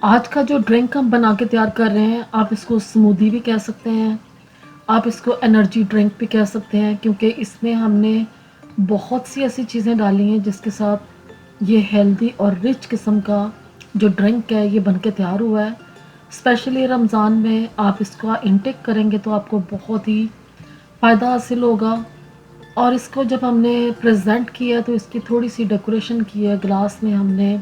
आज का जो ड्रिंक हम बना के तैयार कर रहे हैं, आप इसको स्मूदी भी कह सकते हैं, आप इसको एनर्जी ड्रिंक भी कह सकते हैं, क्योंकि इसमें हमने बहुत सी ऐसी चीज़ें डाली हैं जिसके साथ ये हेल्दी और रिच किस्म का जो ड्रिंक है ये बन के तैयार हुआ है। स्पेशली रमज़ान में आप इसका इंटेक करेंगे तो आपको बहुत ही फ़ायदा हासिल होगा। और इसको जब हमने प्रेजेंट किया तो इसकी थोड़ी सी डेकोरेशन की है, ग्लास में हमने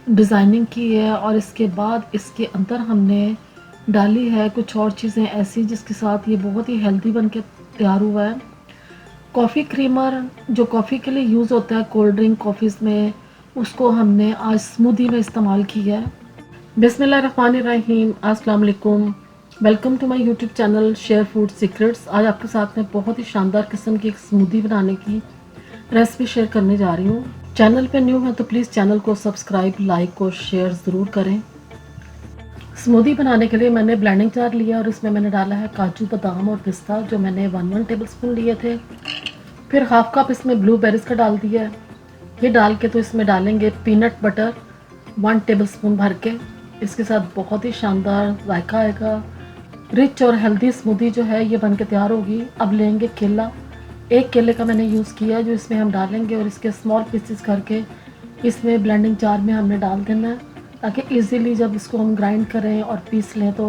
डिज़ाइनिंग की है और इसके बाद इसके अंदर हमने डाली है कुछ और चीज़ें ऐसी जिसके साथ ये बहुत ही हेल्दी बन के तैयार हुआ है। कॉफ़ी क्रीमर जो कॉफ़ी के लिए यूज़ होता है कोल्ड ड्रिंक कॉफ़ीज़ में, उसको हमने आज स्मूदी में इस्तेमाल किया है। बिस्मिल्लाहिर्रहमानिर्रहीम, अस्सलाम वालेकुम। Welcome to my YouTube channel share food secrets. आज आपके साथ में बहुत ही शानदार किस्म की एक स्मूदी बनाने की रेसिपी शेयर करने जा रही हूँ। चैनल पे न्यू है तो प्लीज़ चैनल को सब्सक्राइब, लाइक और शेयर ज़रूर करें। स्मूदी बनाने के लिए मैंने ब्लेंडिंग जार लिया और इसमें मैंने डाला है काजू, बादाम और पिस्ता जो मैंने 1 टेबल स्पून लिए थे। फिर हाफ कप इसमें ब्लूबेरीज़ का डाल दिया है। ये डाल के तो इसमें डालेंगे पीनट बटर 1 टेबल स्पून भर के। इसके साथ बहुत ही शानदार जायका आएगा। रिच और हेल्दी स्मूदी जो है ये बन के तैयार होगी। अब लेंगे केला, एक केले का मैंने यूज़ किया जो इसमें हम डालेंगे और इसके स्मॉल पीसेस करके इसमें ब्लेंडिंग जार में हमने डाल देना है, ताकि इजीली जब इसको हम ग्राइंड करें और पीस लें तो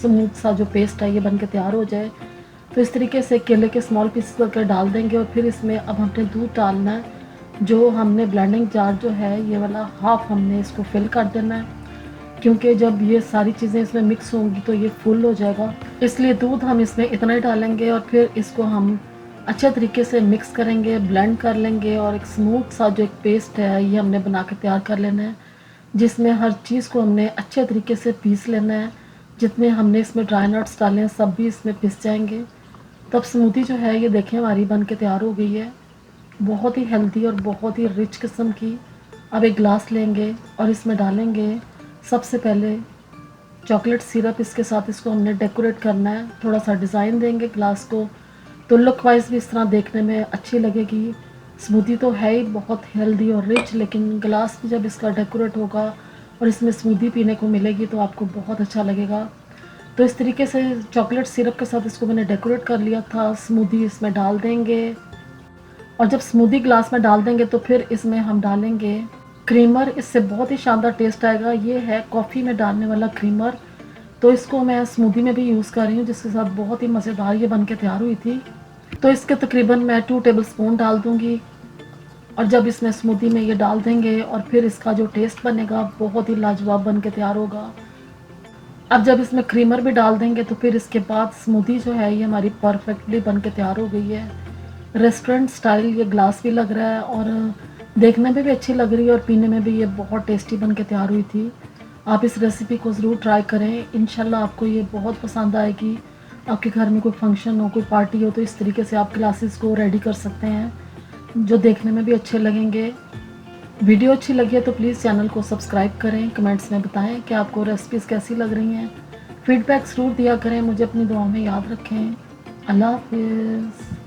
स्मूथ सा जो पेस्ट है ये बन के तैयार हो जाए। तो इस तरीके से केले के स्मॉल पीसेस करके डाल देंगे और फिर इसमें अब हमने दूध डालना है। जो हमने ब्लेंडिंग जार जो है ये वाला हाफ हमने इसको फिल कर देना है, क्योंकि जब ये सारी चीज़ें इसमें मिक्स होंगी तो ये फुल हो जाएगा, इसलिए दूध हम इसमें इतना ही डालेंगे और फिर इसको हम अच्छे तरीके से मिक्स करेंगे, ब्लेंड कर लेंगे और एक स्मूथ सा जो एक पेस्ट है ये हमने बना के तैयार कर लेना है, जिसमें हर चीज़ को हमने अच्छे तरीके से पीस लेना है। जितने हमने इसमें ड्राई नट्स डाले हैं सब भी इसमें पिस जाएंगे। तब स्मूदी जो है ये देखें हमारी बन के तैयार हो गई है, बहुत ही हेल्दी और बहुत ही रिच किस्म की। अब एक ग्लास लेंगे और इसमें डालेंगे सबसे पहले चॉकलेट सिरप। इसके साथ इसको हमने डेकोरेट करना है, थोड़ा सा डिज़ाइन देंगे ग्लास को तो लुक वाइज भी इस तरह देखने में अच्छी लगेगी। स्मूदी तो है ही बहुत हेल्दी और रिच, लेकिन ग्लास भी जब इसका डेकोरेट होगा और इसमें स्मूदी पीने को मिलेगी तो आपको बहुत अच्छा लगेगा। तो इस तरीके से चॉकलेट सिरप के साथ इसको मैंने डेकोरेट कर लिया था। स्मूदी इसमें डाल देंगे और जब स्मूदी ग्लास में डाल देंगे तो फिर इसमें हम डालेंगे क्रीमर। इससे बहुत ही शानदार टेस्ट आएगा। ये है कॉफ़ी में डालने वाला क्रीमर, तो इसको मैं स्मूदी में भी यूज़ कर रही हूँ, जिसके साथ बहुत ही मज़ेदार ये बन के तैयार हुई थी। तो इसके तकरीबन मैं 2 टेबल स्पून डाल दूँगी और जब इसमें स्मूदी में ये डाल देंगे और फिर इसका जो टेस्ट बनेगा बहुत ही लाजवाब बन के तैयार होगा। अब जब इसमें क्रीमर भी डाल देंगे तो फिर इसके बाद स्मूदी जो है ये हमारी परफेक्टली बन के तैयार हो गई है। रेस्टोरेंट स्टाइल ये ग्लास भी लग रहा है और देखने में भी अच्छी लग रही है और पीने में भी ये बहुत टेस्टी बन के तैयार हुई थी। आप इस रेसिपी को ज़रूर ट्राई करें, इंशाल्लाह आपको ये बहुत पसंद आएगी। आपके घर में कोई फंक्शन हो, कोई पार्टी हो तो इस तरीके से आप ग्लासेस को रेडी कर सकते हैं जो देखने में भी अच्छे लगेंगे। वीडियो अच्छी लगी है तो प्लीज़ चैनल को सब्सक्राइब करें, कमेंट्स में बताएं कि आपको रेसिपीज़ कैसी लग रही हैं। फीडबैक ज़रूर दिया करें, मुझे अपनी दुआओं में याद रखें। अल्लाह हाफिज़।